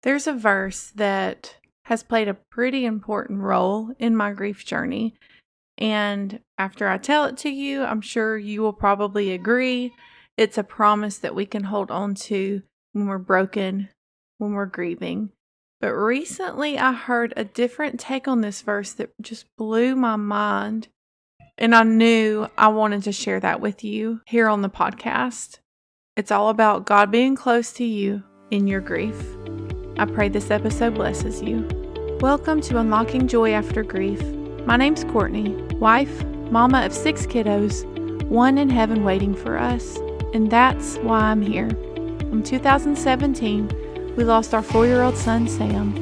There's a verse that has played a pretty important role in my grief journey. And after I tell it to you, I'm sure you will probably agree. It's a promise that we can hold on to when we're broken, when we're grieving. But recently I heard a different take on this verse that just blew my mind. And I knew I wanted to share that with you here on the podcast. It's all about God being close to you in your grief. I pray this episode blesses you. Welcome to Unlocking Joy After Grief. My name's Courtney, wife, mama of 6 kiddos, one in heaven waiting for us, and that's why I'm here. In 2017, we lost our 4-year-old son, Sam,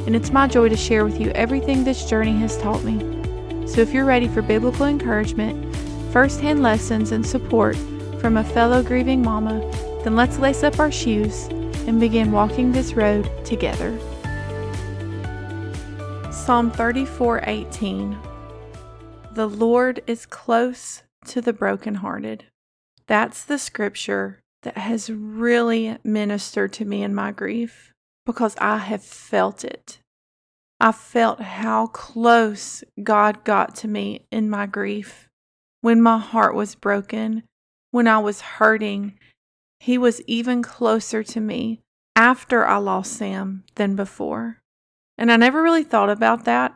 and it's my joy to share with you everything this journey has taught me. So if you're ready for biblical encouragement, first-hand lessons, and support from a fellow grieving mama, then let's lace up our shoes and begin walking this road together. Psalm 34:18. The Lord is close to the brokenhearted. That's the scripture that has really ministered to me in my grief because I have felt it. I felt how close God got to me in my grief. When my heart was broken, when I was hurting, He was even closer to me after I lost Sam than before. And I never really thought about that.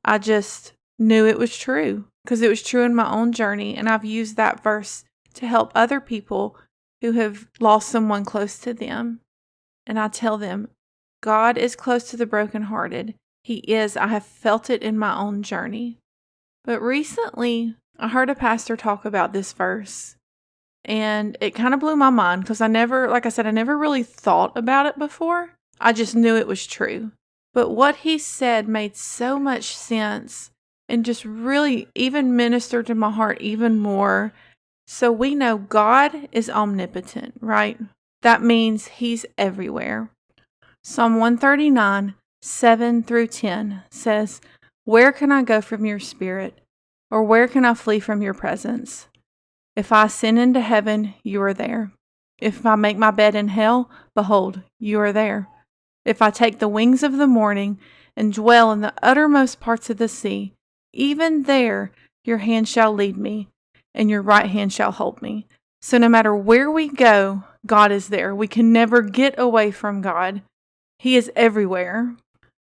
I just knew it was true because it was true in my own journey. And I've used that verse to help other people who have lost someone close to them. And I tell them, God is close to the brokenhearted. He is. I have felt it in my own journey. But recently, I heard a pastor talk about this verse. And it kind of blew my mind because I never really thought about it before. I just knew it was true. But what he said made so much sense and just really even ministered to my heart even more. So we know God is omnipotent, right? That means He's everywhere. Psalm 139, 7 through 10 says, "Where can I go from your spirit? Or where can I flee from your presence? If I ascend into heaven, you are there. If I make my bed in hell, behold, you are there. If I take the wings of the morning and dwell in the uttermost parts of the sea, even there your hand shall lead me, and your right hand shall hold me." So no matter where we go, God is there. We can never get away from God. He is everywhere.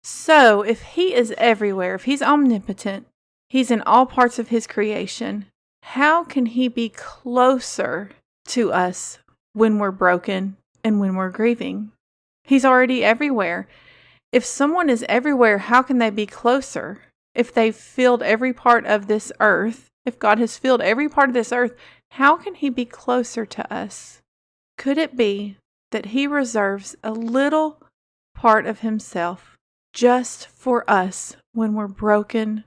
So if He is everywhere, if He's omnipotent, He's in all parts of His creation, how can He be closer to us when we're broken and when we're grieving? He's already everywhere. If someone is everywhere, how can they be closer? If they've filled every part of this earth, if God has filled every part of this earth, how can He be closer to us? Could it be that He reserves a little part of Himself just for us when we're broken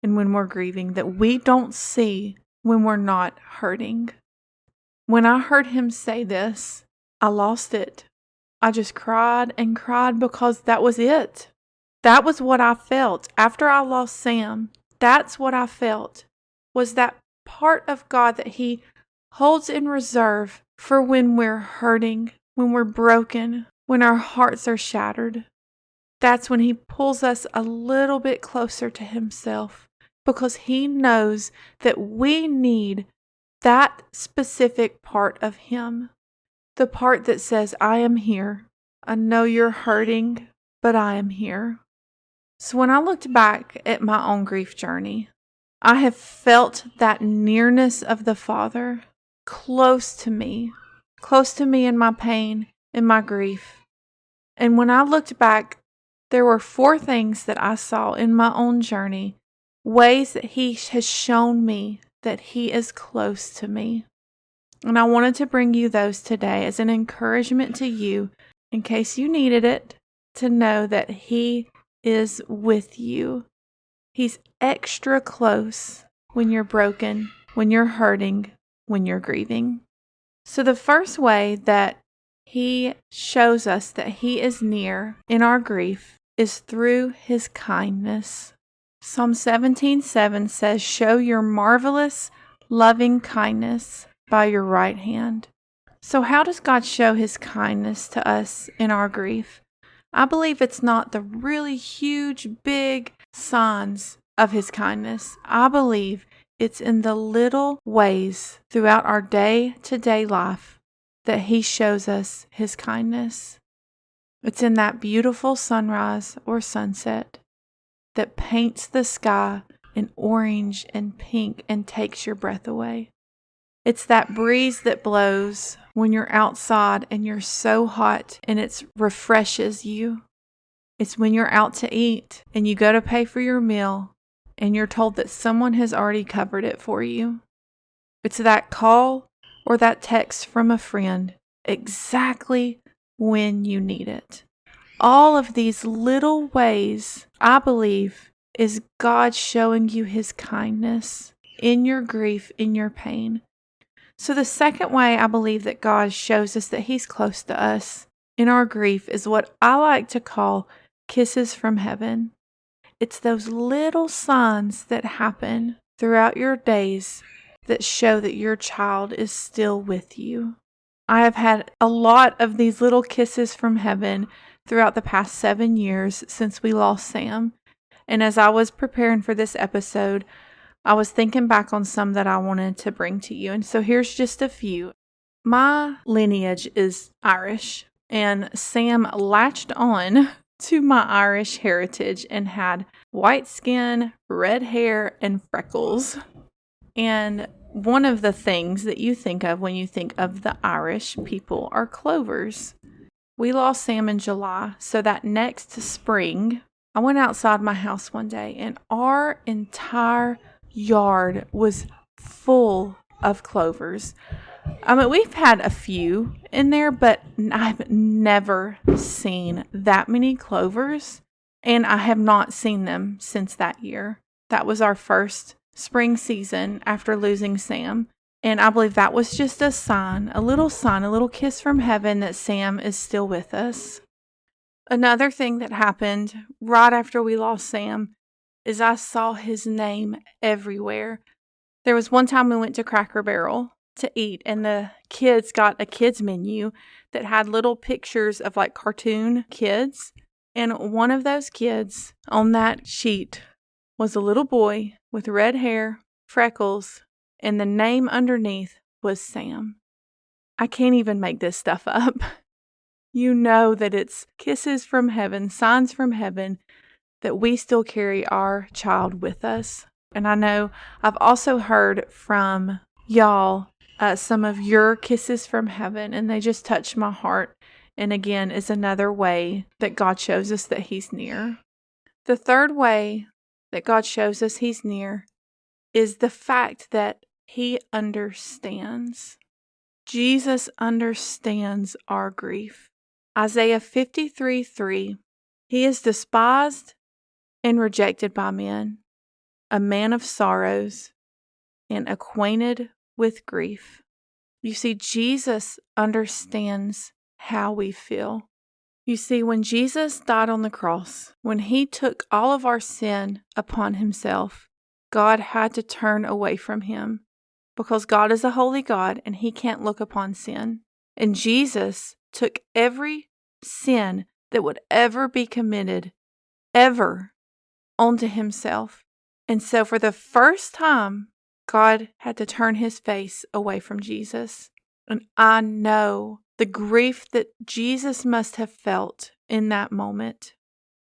and when we're grieving that we don't see when we're not hurting? When I heard Him say this, I lost it. I just cried and cried because that was it. That was what I felt after I lost Sam. That's what I felt, was that part of God that He holds in reserve for when we're hurting, when we're broken, when our hearts are shattered. That's when He pulls us a little bit closer to Himself because He knows that we need that specific part of Him. The part that says, I am here. I know you're hurting, but I am here. So when I looked back at my own grief journey, I have felt that nearness of the Father close to me in my pain, in my grief. And when I looked back, there were 4 things that I saw in my own journey, ways that He has shown me that He is close to me. And I wanted to bring you those today as an encouragement to you, in case you needed it, to know that He is with you. He's extra close when you're broken, when you're hurting, when you're grieving. So the first way that He shows us that He is near in our grief is through His kindness. Psalm 17:7 says, "Show your marvelous, loving kindness by your right hand." So how does God show His kindness to us in our grief? I believe it's not the really huge, big signs of His kindness. I believe it's in the little ways throughout our day-to-day life that He shows us His kindness. It's in that beautiful sunrise or sunset that paints the sky in orange and pink and takes your breath away. It's that breeze that blows when you're outside and you're so hot and it refreshes you. It's when you're out to eat and you go to pay for your meal and you're told that someone has already covered it for you. It's that call or that text from a friend exactly when you need it. All of these little ways, I believe, is God showing you His kindness in your grief, in your pain. So the second way I believe that God shows us that He's close to us in our grief is what I like to call kisses from heaven. It's those little signs that happen throughout your days that show that your child is still with you. I have had a lot of these little kisses from heaven throughout the past 7 years since we lost Sam. And as I was preparing for this episode, I was thinking back on some that I wanted to bring to you. And so here's just a few. My lineage is Irish, and Sam latched on to my Irish heritage and had white skin, red hair, and freckles. And one of the things that you think of when you think of the Irish people are clovers. We lost Sam in July, so that next spring, I went outside my house one day and our entire yard was full of clovers. I mean, we've had a few in there, but I've never seen that many clovers, and I have not seen them since that year. That was our first spring season after losing Sam, and I believe that was just a sign, a little kiss from heaven that Sam is still with us. Another thing that happened right after we lost Sam is I saw his name everywhere. There was one time we went to Cracker Barrel to eat, and the kids got a kids menu that had little pictures of like cartoon kids. And one of those kids on that sheet was a little boy with red hair, freckles, and the name underneath was Sam. I can't even make this stuff up. You know that it's kisses from heaven, signs from heaven, that we still carry our child with us. And I know I've also heard from y'all some of your kisses from heaven, and they just touch my heart. And again, is another way that God shows us that He's near. The third way that God shows us He's near is the fact that He understands. Jesus understands our grief. Isaiah 53:3, He is despised and rejected by men, a man of sorrows and acquainted with grief. You see, Jesus understands how we feel. You see, when Jesus died on the cross, when He took all of our sin upon Himself, God had to turn away from Him because God is a holy God and He can't look upon sin. And Jesus took every sin that would ever be committed, ever, onto Himself. And so for the first time, God had to turn His face away from Jesus. And I know the grief that Jesus must have felt in that moment,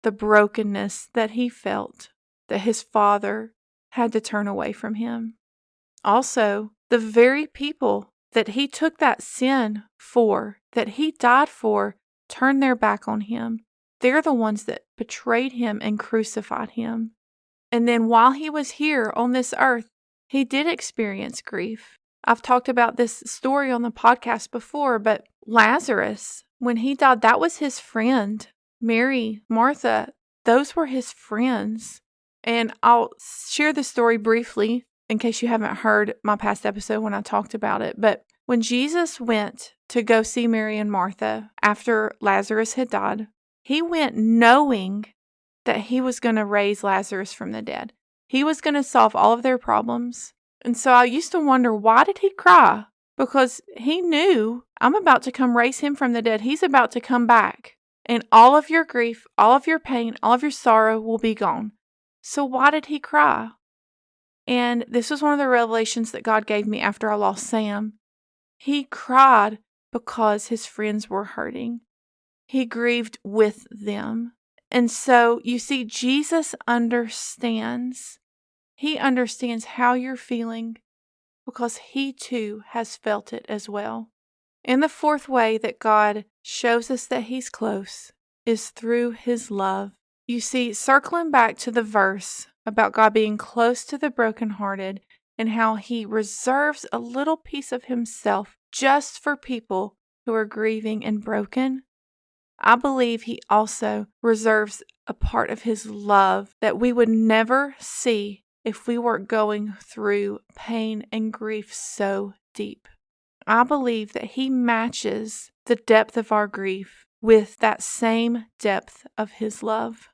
the brokenness that He felt, that His Father had to turn away from Him. Also, the very people that He took that sin for, that He died for, turned their back on Him. They're the ones that betrayed Him and crucified Him. And then while He was here on this earth, He did experience grief. I've talked about this story on the podcast before, but Lazarus, when he died, that was his friend. Mary, Martha, those were his friends. And I'll share the story briefly in case you haven't heard my past episode when I talked about it. But when Jesus went to go see Mary and Martha after Lazarus had died, He went knowing that He was going to raise Lazarus from the dead. He was going to solve all of their problems. And so I used to wonder, why did He cry? Because He knew, I'm about to come raise him from the dead. He's about to come back. and all of your grief, all of your pain, all of your sorrow will be gone. So why did he cry? And this was one of the revelations that God gave me after I lost Sam. He cried because his friends were hurting. He grieved with them. And so you see, Jesus understands. He understands how you're feeling because he too has felt it as well. And the fourth way that God shows us that he's close is through his love. You see, circling back to the verse about God being close to the brokenhearted and how he reserves a little piece of himself just for people who are grieving and broken, I believe he also reserves a part of his love that we would never see if we weren't going through pain and grief so deep. I believe that he matches the depth of our grief with that same depth of his love.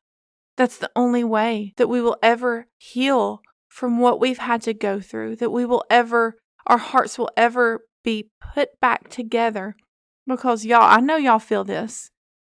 That's the only way that we will ever heal from what we've had to go through, that our hearts will ever be put back together. Because y'all, I know y'all feel this.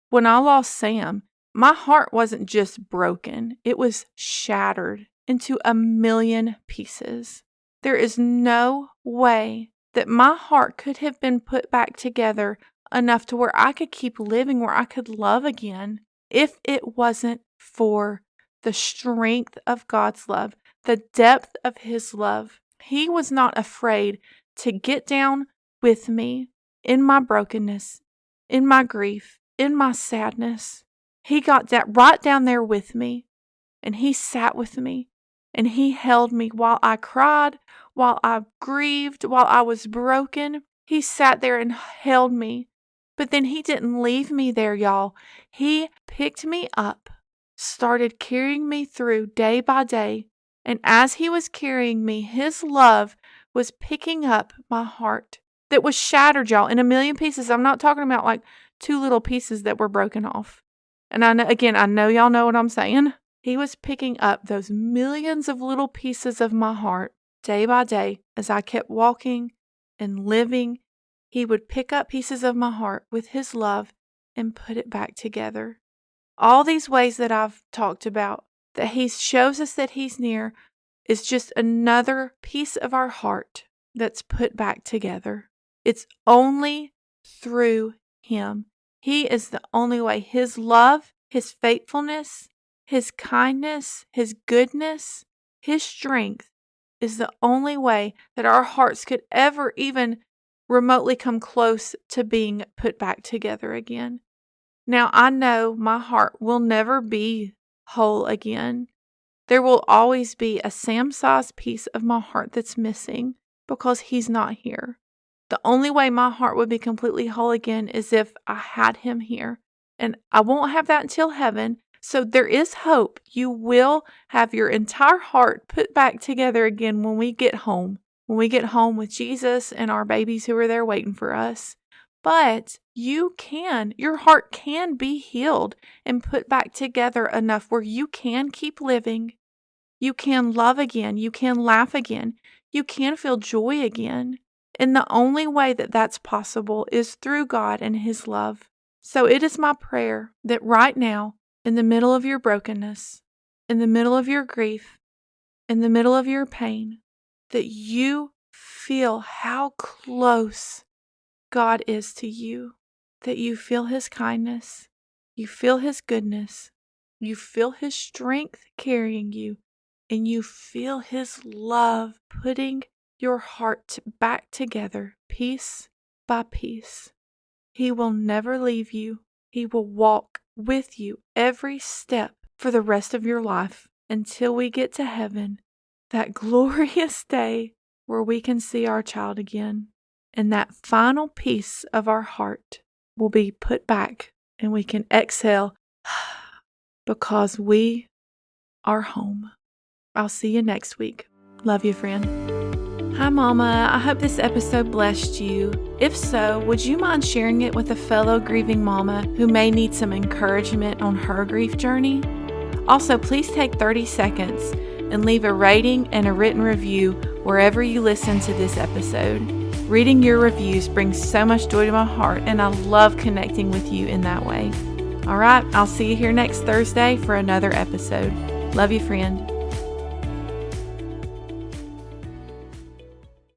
When I lost Sam, my heart wasn't just broken. It was shattered into a million pieces. There is no way that my heart could have been put back together enough to where I could keep living, where I could love again, if it wasn't for the strength of God's love, the depth of his love. He was not afraid to get down with me in my brokenness, in my grief, in my sadness. He got right down there with me, and he sat with me, and he held me while I cried, while I grieved, while I was broken. He sat there and held me. But then he didn't leave me there, y'all. He picked me up, started carrying me through day by day. And as he was carrying me, his love was picking up my heart that was shattered, y'all, in a million pieces. I'm not talking about like 2 little pieces that were broken off. And I know y'all know what I'm saying. He was picking up those millions of little pieces of my heart day by day as I kept walking and living. He would pick up pieces of my heart with his love and put it back together. All these ways that I've talked about, that he shows us that he's near, is just another piece of our heart that's put back together. It's only through him. He is the only way. His love, his faithfulness, his kindness, his goodness, his strength is the only way that our hearts could ever even remotely come close to being put back together again. Now, I know my heart will never be whole again. There will always be a Sam-sized piece of my heart that's missing because he's not here. The only way my heart would be completely whole again is if I had him here. And I won't have that until heaven. So there is hope. You will have your entire heart put back together again when we get home. When we get home with Jesus and our babies who are there waiting for us. But your heart can be healed and put back together enough where you can keep living. You can love again. You can laugh again. You can feel joy again. And the only way that that's possible is through God and his love. So it is my prayer that right now, in the middle of your brokenness, in the middle of your grief, in the middle of your pain, that you feel how close God is to you, that you feel his kindness, you feel his goodness, you feel his strength carrying you, and you feel his love putting your heart back together piece by piece. He will never leave you. He will walk with you every step for the rest of your life until we get to heaven, that glorious day where we can see our child again. And that final piece of our heart will be put back and we can exhale because we are home. I'll see you next week. Love you, friend. Hi, Mama. I hope this episode blessed you. If so, would you mind sharing it with a fellow grieving mama who may need some encouragement on her grief journey? Also, please take 30 seconds and leave a rating and a written review wherever you listen to this episode. Reading your reviews brings so much joy to my heart, and I love connecting with you in that way. All right, I'll see you here next Thursday for another episode. Love you, friend.